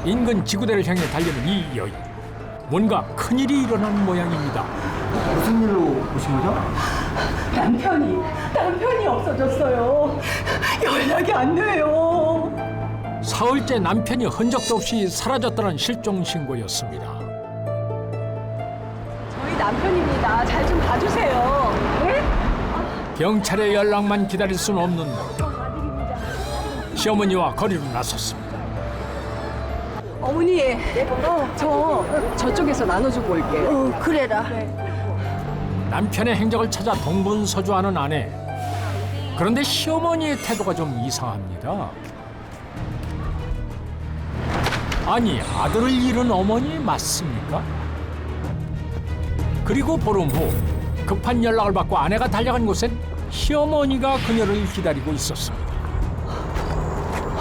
인근 지구대를 향해 달리는 이 여인. 뭔가 큰일이 일어난 모양입니다. 무슨 일로 오신 거죠? 남편이 없어졌어요. 연락이 안 돼요. 사흘째 남편이 흔적도 없이 사라졌다는 실종 신고였습니다. 저희 남편입니다. 잘 좀 봐주세요. 네? 경찰의 연락만 기다릴 수는 없는 것. 아들입니다. 시어머니와 거리로 나섰습니다. 어머니, 저쪽에서 나눠주고 올게요. 그래라. 남편의 행적을 찾아 동분서주하는 아내. 그런데 시어머니의 태도가 좀 이상합니다. 아니, 아들을 잃은 어머니 맞습니까? 그리고 보름 후 급한 연락을 받고 아내가 달려간 곳엔 시어머니가 그녀를 기다리고 있었습니다.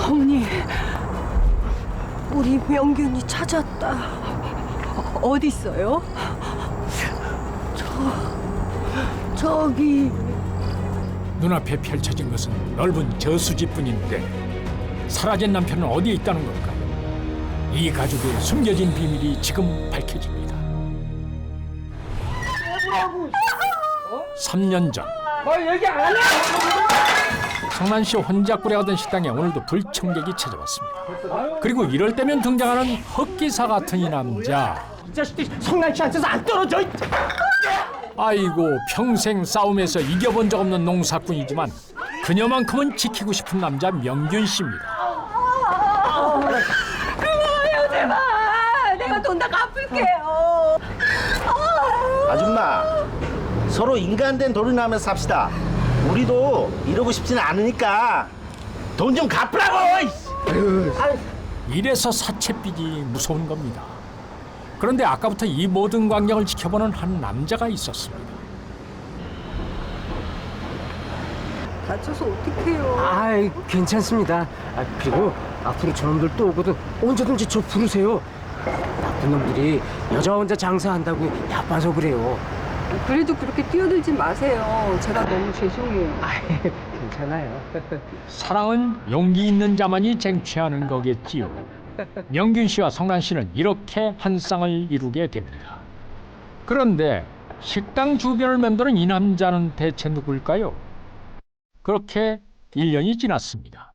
어머니, 우리 명균이 찾았다. 어디 있어요? 저기 눈앞에 펼쳐진 것은 넓은 저수지뿐인데 사라진 남편은 어디에 있다는 걸까요? 이 가족의 숨겨진 비밀이 지금 밝혀집니다. 3년 전 얘기 안 해! 성난시 혼잡구려하던 식당에 오늘도 불청객이 찾아왔습니다. 그리고 이럴 때면 등장하는 흑기사 같은 이 남자. 이 자식들이 성난씨한테서 안 떨어져! 아이고, 평생 싸움에서 이겨본 적 없는 농사꾼이지만 그녀만큼은 지키고 싶은 남자 명균 씨입니다. 그만해요, 제발. 내가 돈 다 갚을게요. 아줌마, 서로 인간된 돈을 나면 삽시다. 우리도 이러고 싶지는 않으니까 돈 좀 갚으라고! 이래서 사채빚이 무서운 겁니다. 그런데 아까부터 이 모든 광경을 지켜보는 한 남자가 있었습니다. 다쳐서 어떡해요. 아이, 괜찮습니다. 그리고 앞으로 저놈들 또 오거든 언제든지 저 부르세요. 나쁜 놈들이 여자 혼자 장사한다고 야빠서 그래요. 그래도 그렇게 뛰어들지 마세요. 제가 너무 죄송해요. 괜찮아요. 사랑은 용기 있는 자만이 쟁취하는 거겠지요. 명균 씨와 성란 씨는 이렇게 한 쌍을 이루게 됩니다. 그런데 식당 주변을 맴도는 이 남자는 대체 누굴까요? 그렇게 1년이 지났습니다.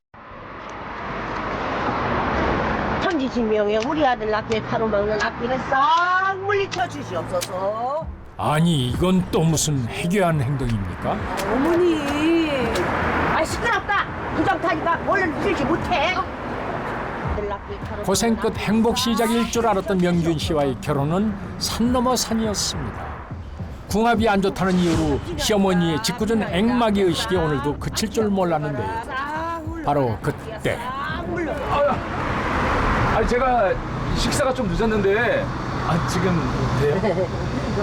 천지신명에 우리 아들 낙태 가로막는 악귀를 싹 물리쳐 주시옵소서. 아니, 이건 또 무슨 해괴한 행동입니까? 어머니. 시끄럽다. 부정타니까 얼른 들지 못해. 고생 끝 행복 시작일 줄 알았던 명균 씨와의 결혼은 산 넘어 산이었습니다. 궁합이 안 좋다는 이유로 시어머니의 짓궂은 앵마기 의식이 오늘도 그칠 줄 몰랐는데요. 바로 그때 아니 제가 식사가 좀 늦었는데 지금 돼요?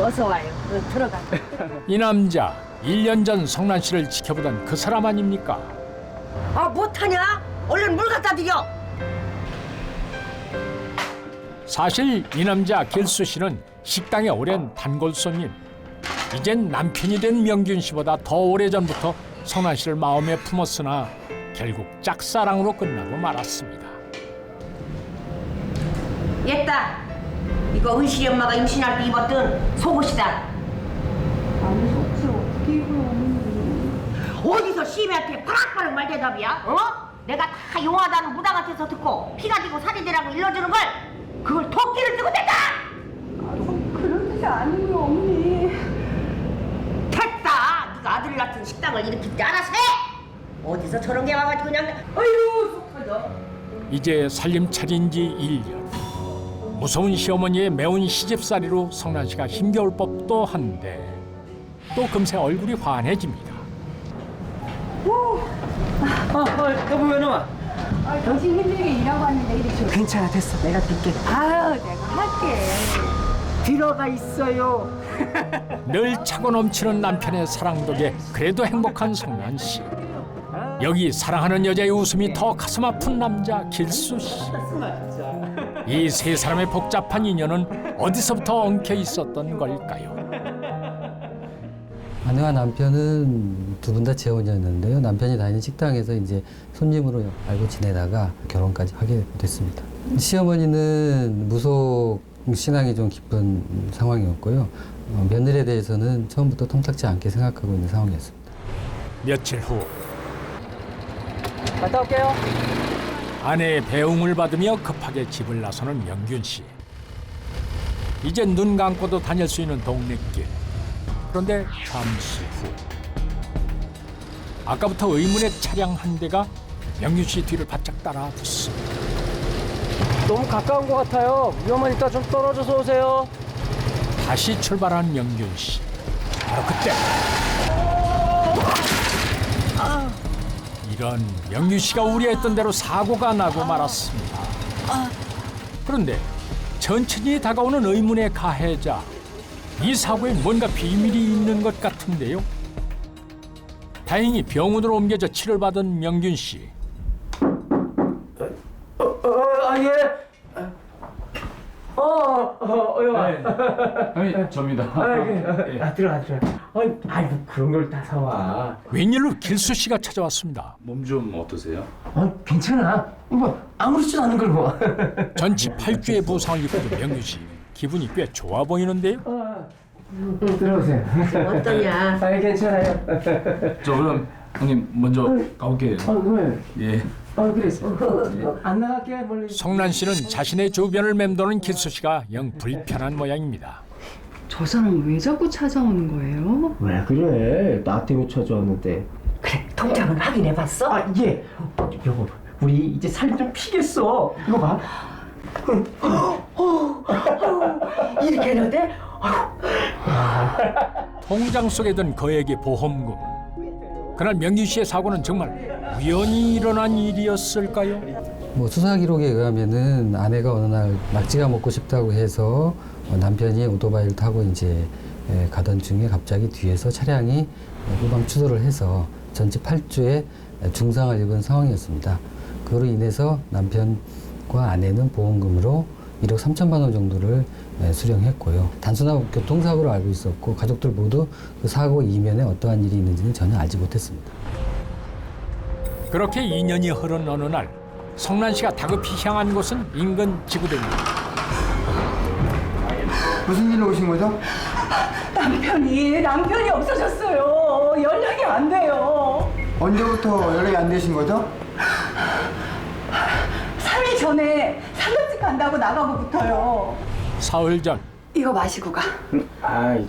어서 와요. 들어가. 이 남자 1년 전 성란 씨를 지켜보던 그 사람 아닙니까? 못하냐? 얼른 물 갖다 드려. 사실 이 남자 길수 씨는 식당의 오랜 단골 손님. 이젠 남편이 된 명균 씨보다 더 오래전부터 성란 씨를 마음에 품었으나 결국 짝사랑으로 끝나고 말았습니다. 얘다. 이거 은실이 엄마가 임신할 때 입었던 속옷이다. 아니, 속지 어떻게 입어요, 어머니. 어디서 시애미한테 바락바락 말대답이야? 내가 다 용하다는 무당한테서 듣고 피가 지고 살이 되라고 일러주는 걸 그걸 토끼를 뜨고 댄다! 그런 뜻이 아니고요, 어머니. 됐다! 네가 아들 낳던 식당을 일으킬 때 알아서 해! 어디서 저런 게 와가지고 그냥 아유 속 터져. 이제 살림 차린 지 1년. 무서운 시어머니의 매운 시집살이로 성란 씨가 힘겨울 법도 한데 또 금세 얼굴이 환해집니다. 여보 왜 나와? 당신 힘들게 일하고 왔는데 이리 줘. 괜찮아, 됐어. 내가 들게. 아유, 내가 할게. 들어가 있어요. 늘 차고 넘치는 남편의 사랑 덕에 그래도 행복한 성란 씨. 여기 사랑하는 여자의 웃음이 더 가슴 아픈 남자 길수 씨. 이 세 사람의 복잡한 인연은 어디서부터 엉켜 있었던 걸까요? 아내와 남편은 두 분 다 재혼이었는데요. 남편이 다니는 식당에서 이제 손님으로 알고 지내다가 결혼까지 하게 됐습니다. 시어머니는 무속 신앙이 좀 깊은 상황이었고요. 며느리에 대해서는 처음부터 통탁지 않게 생각하고 있는 상황이었습니다. 며칠 후 갔다 올게요. 아내의 배웅을 받으며 급하게 집을 나서는 명균 씨. 이제 눈 감고도 다닐 수 있는 동네길. 그런데 잠시 후 아까부터 의문의 차량 한 대가 명균 씨 뒤를 바짝 따라 붙습니다. 너무 가까운 것 같아요. 위험하니까 좀 떨어져서 오세요. 다시 출발한 명균 씨. 바로 그때 이런 명균 씨가 우려했던 대로 사고가 나고 말았습니다. 그런데 천천히 다가오는 의문의 가해자. 이 사고엔 뭔가 비밀이 있는 것 같은데요. 다행히 병원으로 옮겨져 치료를 받은 명균 씨. 예. 아니, 접니다. 들어가. 아이, 뭐 그런 걸 다 사와. 웬일로 길수 씨가 찾아왔습니다. 몸 좀 어떠세요? 괜찮아. 뭐 아무렇지도 않은 걸 뭐. 전치 8주의 부상을 입은 명균 씨. 기분이 꽤 좋아 보이는데요. 들어오세요. 어떠냐? 괜찮아요. 저 그럼 형님 먼저 가볼게요. 왜? 예. 그랬어. 안 나갈게 멀리. 성란 씨는 자신의 주변을 맴도는 길수 씨가 영 불편한 모양입니다. 저 사람 왜 자꾸 찾아오는 거예요? 왜 그래? 나 때문에 찾아왔는데. 그래, 통장은 확인해봤어? 예. 여보, 우리 이제 살 좀 피겠어. 이거 봐. 이렇게 해도 돼? 통장 속에 든 거액의 보험금. 그날 명균 씨의 사고는 정말 우연히 일어난 일이었을까요? 뭐 수사 기록에 의하면은 아내가 어느 날 낙지가 먹고 싶다고 해서 남편이 오토바이를 타고 이제 가던 중에 갑자기 뒤에서 차량이 후방 추돌을 해서 전치 8주에 중상을 입은 상황이었습니다. 그로 인해서 남편과 아내는 보험금으로 1억 3천만 원 정도를 수령했고요. 단순한 교통사고로 알고 있었고 가족들 모두 그 사고 이면에 어떠한 일이 있는지는 전혀 알지 못했습니다. 그렇게 2년이 흐른 어느 날 성란 씨가 다급히 향한 곳은 인근 지구대입니다. 무슨 일로 오신 거죠? 남편이 없어졌어요. 연락이 안 돼요. 언제부터 연락이 안 되신 거죠? 3일 전에 상가집 간다고 나가고부터요. 사흘 전 이거 마시고 가. 아이,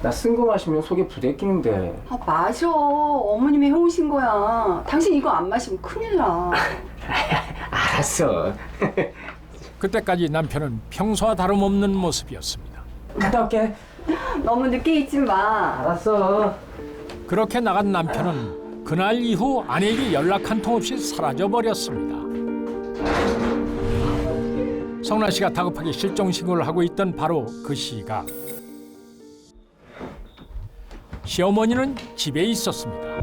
나 쓴 거 마시면 속에 부대끼는데. 아, 마셔. 어머님이 해오신 거야. 당신 이거 안 마시면 큰일 나. 알았어. 그때까지 남편은 평소와 다름없는 모습이었습니다. 갔다 올게. 너무 늦게 있지 마. 알았어. 그렇게 나간 남편은 그날 이후 아내에게 연락 한 통 없이 사라져 버렸습니다. 성란 씨가 다급하게 실종 신고를 하고 있던 바로 그 시각 시어머니는 집에 있었습니다.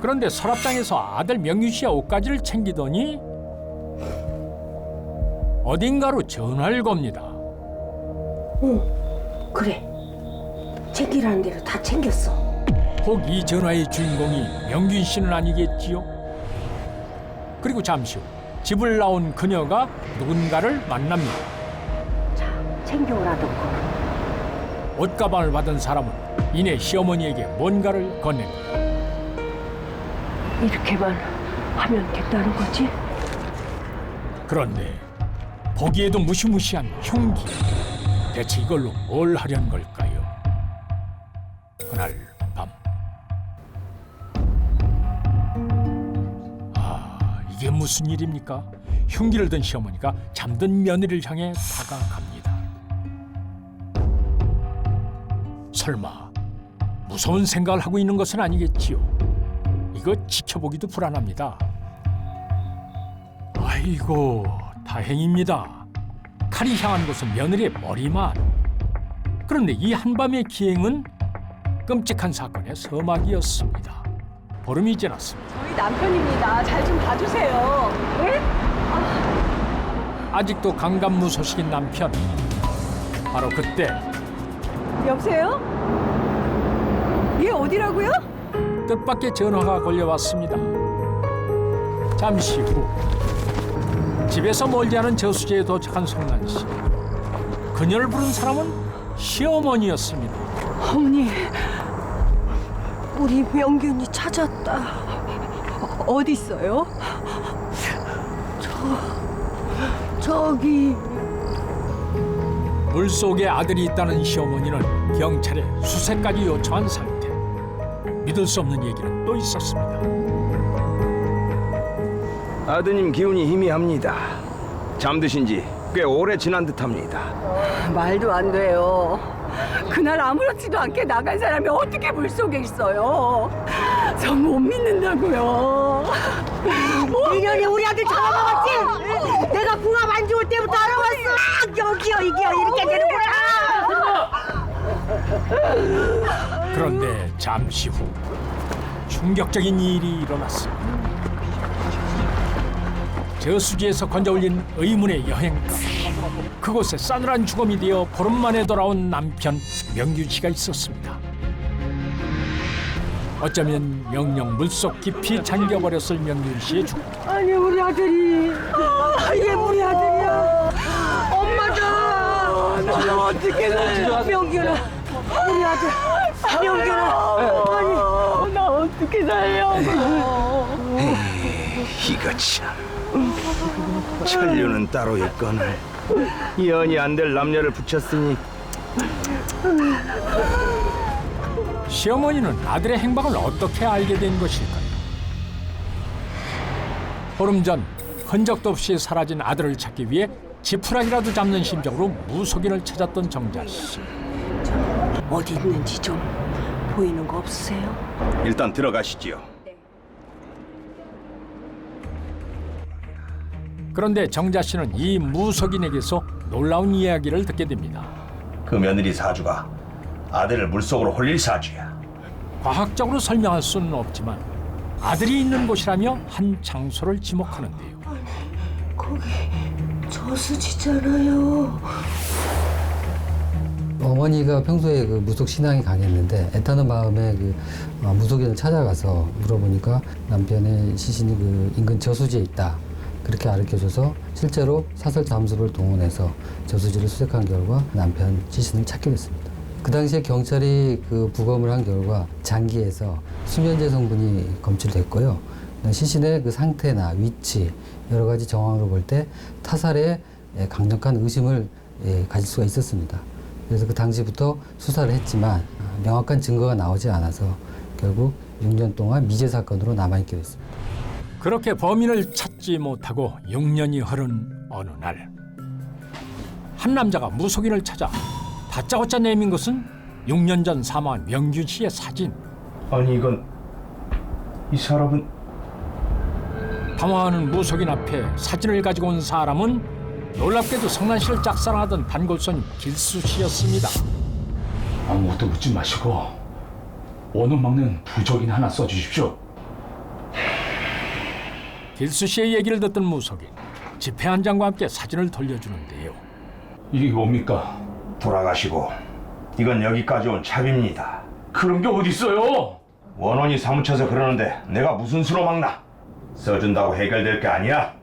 그런데 서랍장에서 아들 명균 씨의 옷가지를 챙기더니 어딘가로 전화를 겁니다. 그래. 챙기라는 대로 다 챙겼어. 혹 이 전화의 주인공이 명균 씨는 아니겠지요? 그리고 잠시 후 집을 나온 그녀가 누군가를 만납니다. 자, 챙겨오라던거. 옷가방을 받은 사람은 이내 시어머니에게 뭔가를 건넵니다. 이렇게만 하면 된다는 거지? 그런데 보기에도 무시무시한 흉기. 대체 이걸로 뭘 하려는 걸까요? 그날 밤. 이게 무슨 일입니까? 흉기를 든 시어머니가 잠든 며느리를 향해 다가갑니다. 설마 무서운 생각을 하고 있는 것은 아니겠지요? 이거 지켜보기도 불안합니다. 아이고, 다행입니다. 칼이 향한 곳은 며느리의 머리만. 그런데 이 한밤의 기행은 끔찍한 사건의 서막이었습니다. 보름이 지났습니다. 저희 남편입니다. 잘 좀 봐주세요. 네? 아직도 강간무소식인 남편. 바로 그때 여보세요? 이게 어디라고요? 뜻밖의 전화가 걸려왔습니다. 잠시 후 집에서 멀지 않은 저수지에 도착한 성난 씨. 그녀를 부른 사람은 시어머니였습니다. 어머니, 우리 명균이 찾았다. 어디 있어요? 저기. 물속에 아들이 있다는 시어머니는 경찰에 수색까지 요청한 상태. 믿을 수 없는 얘기는 또 있었습니다. 아드님 기운이 희미합니다. 잠드신 지 꽤 오래 지난 듯합니다. 말도 안 돼요. 그날 아무렇지도 않게 나간 사람이 어떻게 물속에 있어요? 저 못 믿는다고요. 인연이 우리 아들 잡아먹었지? 내가 궁합 안 좋을 때부터 알아봤어. 여기요 이게요 이렇게 되는구나. 그런데 잠시 후 충격적인 일이 일어났습니다. 저수지에서 건져올린 의문의 여행가. 그곳에 싸늘한 죽음이 되어 보름 만에 돌아온 남편 명균 씨가 있었습니다. 어쩌면 영영 물속 깊이 잠겨버렸을 명균 씨의 죽음. 아니 우리 아들이 얘 우리 아들이야. 엄마다. 나 어떻게 살려? 명균아, 우리 아들. 명균아. 아니 나 어떻게 살려? 이거 참. 천류는 따로 있거늘 연이 안 될 남녀를 붙였으니 시어머니는 아들의 행방을 어떻게 알게 된 것일까요? 보름 전 흔적도 없이 사라진 아들을 찾기 위해 지푸라기라도 잡는 심정으로 무속인을 찾았던 정자 씨. 어디 있는지 좀 보이는 거 없으세요? 일단 들어가시지요. 그런데 정자 씨는 이 무속인에게서 놀라운 이야기를 듣게 됩니다. 그 며느리 사주가 아들을 물속으로 홀릴 사주야. 과학적으로 설명할 수는 없지만 아들이 있는 곳이라며 한 장소를 지목하는데요. 거기 저수지잖아요. 어머니가 평소에 그 무속 신앙이 강했는데 애타는 마음에 그 무속인을 찾아가서 물어보니까 남편의 시신이 그 인근 저수지에 있다. 그렇게 가르쳐줘서 실제로 사설 잠수를 동원해서 저수지를 수색한 결과 남편 시신을 찾게 됐습니다. 그 당시에 경찰이 그 부검을 한 결과 장기에서 수면제 성분이 검출됐고요. 시신의 그 상태나 위치 여러 가지 정황으로 볼 때 타살에 강력한 의심을 가질 수가 있었습니다. 그래서 그 당시부터 수사를 했지만 명확한 증거가 나오지 않아서 결국 6년 동안 미제 사건으로 남아있게 됐습니다. 그렇게 범인을 찾지 못하고 6년이 흐른 어느 날, 한 남자가 무속인을 찾아 다짜고짜 내민 것은 6년 전 사망한 명균 씨의 사진. 아니 이건 이 사람은 당황하는 무속인 앞에 사진을 가지고 온 사람은 놀랍게도 성난 씨를 짝사랑하던 단골손님 길수 씨였습니다. 아무것도 묻지 마시고 원혼 막는 부적인 하나 써주십시오. 길수 씨의 얘기를 듣던 무속인, 지폐 한 장과 함께 사진을 돌려주는데요. 이게 뭡니까? 돌아가시고 이건 여기까지 온 차비입니다. 그런 게 어디 있어요? 원혼이 사무쳐서 그러는데 내가 무슨 수로 막나? 써준다고 해결될 게 아니야.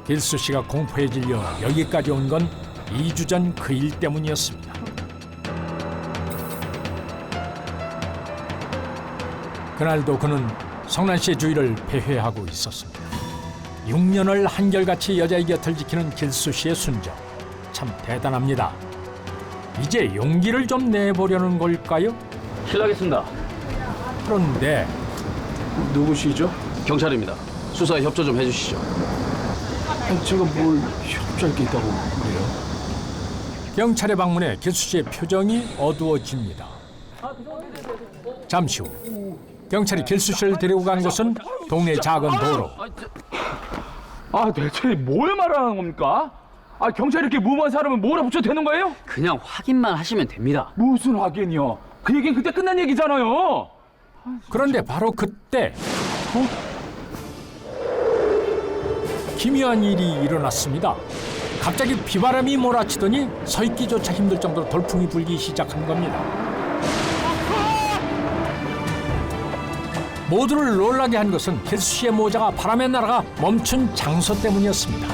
길수 씨가 공포에 질려 여기까지 온 건 2주 전 그 일 때문이었습니다. 그날도 그는 성난 씨의 주위를 배회하고 있었습니다. 6년을 한결같이 여자의 곁을 지키는 길수 씨의 순정, 참 대단합니다. 이제 용기를 좀 내보려는 걸까요? 실례하겠습니다. 그런데 누구시죠? 경찰입니다. 수사에 협조 좀 해주시죠. 제가 뭘 협조할 게 있다고 그래요? 경찰의 방문에 길수 씨의 표정이 어두워집니다. 잠시 후 경찰이 길수 씨를 데리고 간 곳은 동네 작은 도로. 아 대체 뭘 말하는 겁니까? 아 경찰이 이렇게 무모한 사람을 몰아붙여도 되는 거예요? 그냥 확인만 하시면 됩니다. 무슨 확인이요? 그 얘기는 그때 끝난 얘기잖아요. 그런데 바로 그때 기묘한 일이 일어났습니다. 갑자기 비바람이 몰아치더니 서 있기조차 힘들 정도로 돌풍이 불기 시작한 겁니다. 모두를 놀라게 한 것은 길수 씨의 모자가 바람에 날아가 멈춘 장소 때문이었습니다.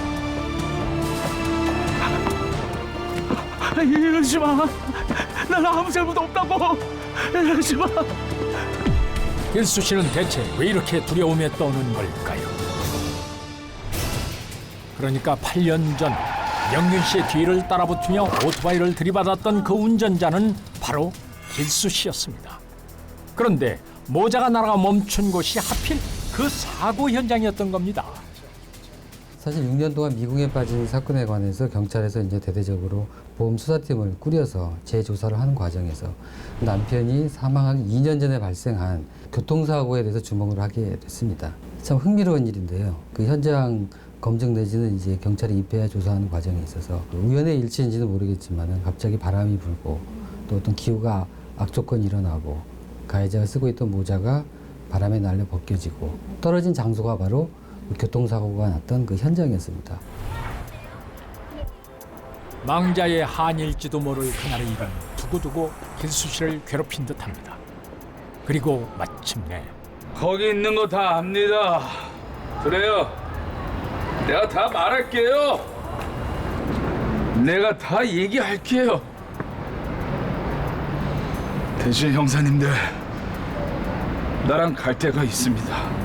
이러지 마. 난 아무 잘못 없다고. 이러지 마. 길수 씨는 대체 왜 이렇게 두려움에 떠는 걸까요? 그러니까 8년 전 명균 씨의 뒤를 따라붙으며 오토바이를 들이받았던 그 운전자는 바로 길수 씨였습니다. 그런데 모자가 날아가 멈춘 곳이 하필 그 사고 현장이었던 겁니다. 사실 6년 동안 미궁에 빠진 사건에 관해서 경찰에서 이제 대대적으로 보험 수사팀을 꾸려서 재조사를 하는 과정에서 남편이 사망하기 2년 전에 발생한 교통사고에 대해서 주목을 하게 됐습니다. 참 흥미로운 일인데요. 그 현장 검증 내지는 이제 경찰이 입회해 조사하는 과정에 있어서 우연의 일치인지는 모르겠지만 갑자기 바람이 불고 또 어떤 기후가 악조건이 일어나고 가해자가 쓰고 있던 모자가 바람에 날려 벗겨지고 떨어진 장소가 바로 교통사고가 났던 그 현장이었습니다. 망자의 한일지도 모를 그날의 일은 두고두고 길수 씨를 괴롭힌 듯합니다. 그리고 마침내 거기 있는 거 다 압니다. 그래요. 내가 다 말할게요. 내가 다 얘기할게요. 대신 형사님들, 나랑 갈 데가 있습니다.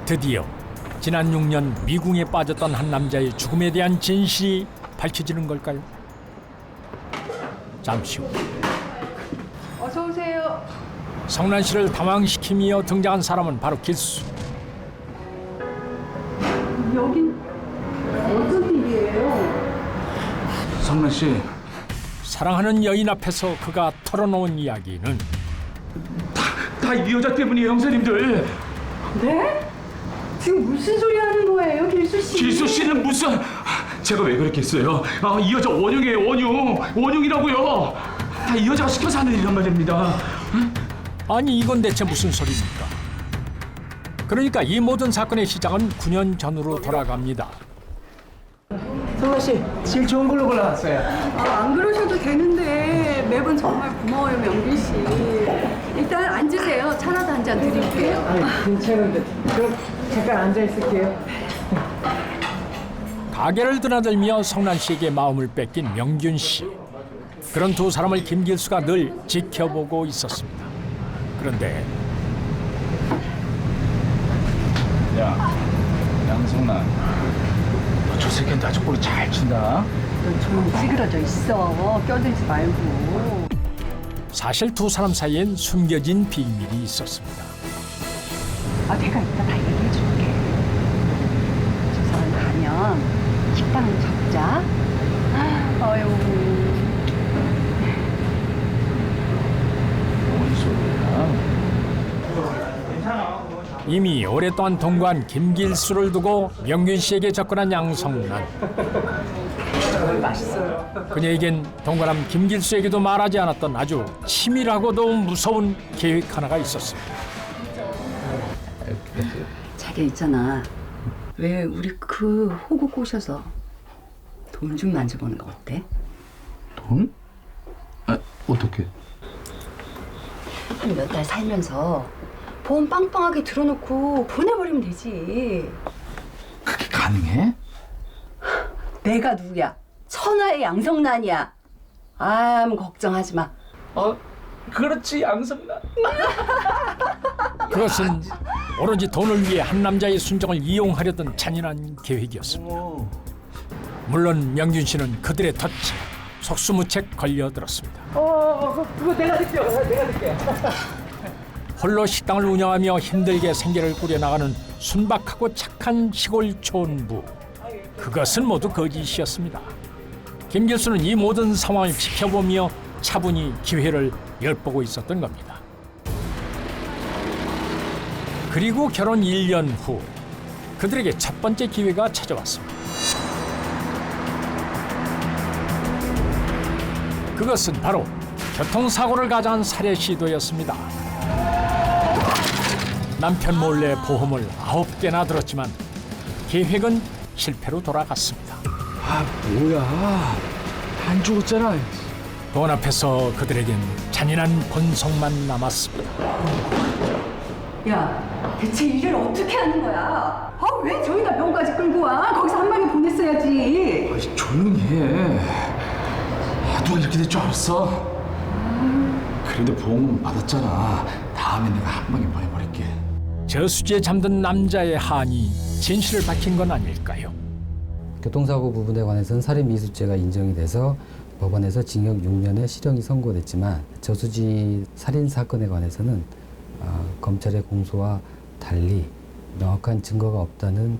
드디어 지난 6년 미궁에 빠졌던 한 남자의 죽음에 대한 진실이 밝혀지는 걸까요? 잠시 후 어서 오세요. 성난 씨를 당황시키며 등장한 사람은 바로 길수. 여긴 어떤 일이에요? 성란 씨, 사랑하는 여인 앞에서 그가 털어놓은 이야기는 다 이 여자 때문이에요, 형사님들. 네? 지금 무슨 소리 하는 거예요, 길수 씨? 길수 씨는 무슨... 제가 왜 그랬겠어요? 이 여자 원흉이에요, 원흉. 원흉이라고요. 다 이 여자가 시켜서 하는 일이란 말입니다. 아니 이건 대체 무슨 소리입니까? 그러니까 이 모든 사건의 시작은 9년 전으로 돌아갑니다. 성란 씨, 제일 좋은 걸로 골라왔어요. 안 그러셔도 되는데 매번 정말 고마워요, 명길 씨. 일단 앉으세요. 차라도 한 잔 드릴게요. 괜찮은데. 그럼 잠깐 앉아 있을게요. 가게를 드나들며 성난 씨에게 마음을 뺏긴 명균 씨. 그런 두 사람을 김길수가 늘 지켜보고 있었습니다. 그런데 야, 양성란. 너 저 새끼한테 아주 꼬리 잘 친다. 너 좀 찌그러져 있어. 껴들지 말고. 사실 두 사람 사이엔 숨겨진 비밀이 있었습니다. 내가 이따 다 얘기해 줄게. 조사관 가면 식당 적자. 아유. 뭔 소리야? 이미 오랫동안 동거한 김길수를 두고 명균 씨에게 접근한 양성란. 그녀에겐 동거남 김길수에게도 말하지 않았던 아주 치밀하고도 무서운 계획 하나가 있었습니다. 자기 있잖아. 왜 우리 그 호구 꼬셔서 돈 좀 만져보는 거 어때? 돈? 어떻게? 한 몇 달 살면서 보험 빵빵하게 들어놓고 보내버리면 되지. 그게 가능해? 내가 누구야? 천하의 양성란이야. 아무 걱정하지 마. 그렇지, 양성란. 그것은 오로지 돈을 위해 한 남자의 순정을 이용하려던 잔인한 계획이었습니다. 물론 명균 씨는 그들의 덫에 속수무책 걸려들었습니다. 그거 내가 드릴게요. 내가 드릴게요. 홀로 식당을 운영하며 힘들게 생계를 꾸려나가는 순박하고 착한 시골 촌부. 그것은 모두 거짓이었습니다. 김길수는 이 모든 상황을 지켜보며 차분히 기회를 엿보고 있었던 겁니다. 그리고 결혼 1년 후 그들에게 첫 번째 기회가 찾아왔습니다. 그것은 바로 교통사고를 가장한 살해 시도였습니다. 남편 몰래 보험을 9개나 들었지만 계획은 실패로 돌아갔습니다. 뭐야. 안 죽었잖아. 돈 앞에서 그들에겐 잔인한 본성만 남았습니다. 야, 대체 일을 어떻게 하는 거야? 왜 저희가 병까지 끌고 와? 거기서 한 방에 보냈어야지. 조용히 해. 누가 이렇게 될 줄 알았어? 그래도 보험은 받았잖아. 다음에 내가 한 방에 뭐 해버릴게. 저수지에 잠든 남자의 한이 진실을 밝힌 건 아닐까요? 교통사고 부분에 관해서는 살인미수죄가 인정이 돼서 법원에서 징역 6년의 실형이 선고됐지만 저수지 살인 사건에 관해서는 검찰의 공소와 달리 명확한 증거가 없다는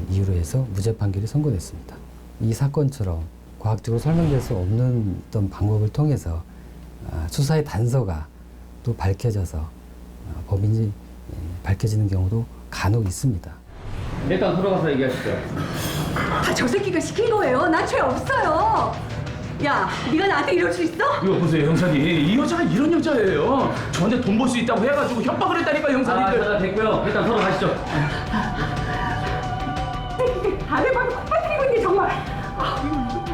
이유로 해서 무죄 판결이 선고됐습니다. 이 사건처럼 과학적으로 설명될 수 없는 어떤 방법을 통해서 수사의 단서가 또 밝혀져서 범인이 밝혀지는 경우도 간혹 있습니다. 일단 들어가서 얘기하시죠. 다 저 새끼가 시킨 거예요. 나 죄 없어요. 야, 네가 나한테 이럴 수 있어? 이거 보세요, 형사님. 이 여자가 이런 여자예요. 저한테 돈 벌 수 있다고 해가지고 협박을 했다니까, 형사님들. 됐고요. 일단 들어가시죠. 다들 봐도 콧바트리고 있네 정말.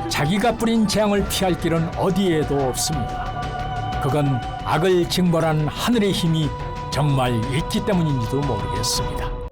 자기가 뿌린 재앙을 피할 길은 어디에도 없습니다. 그건 악을 징벌한 하늘의 힘이 정말 있기 때문인지도 모르겠습니다.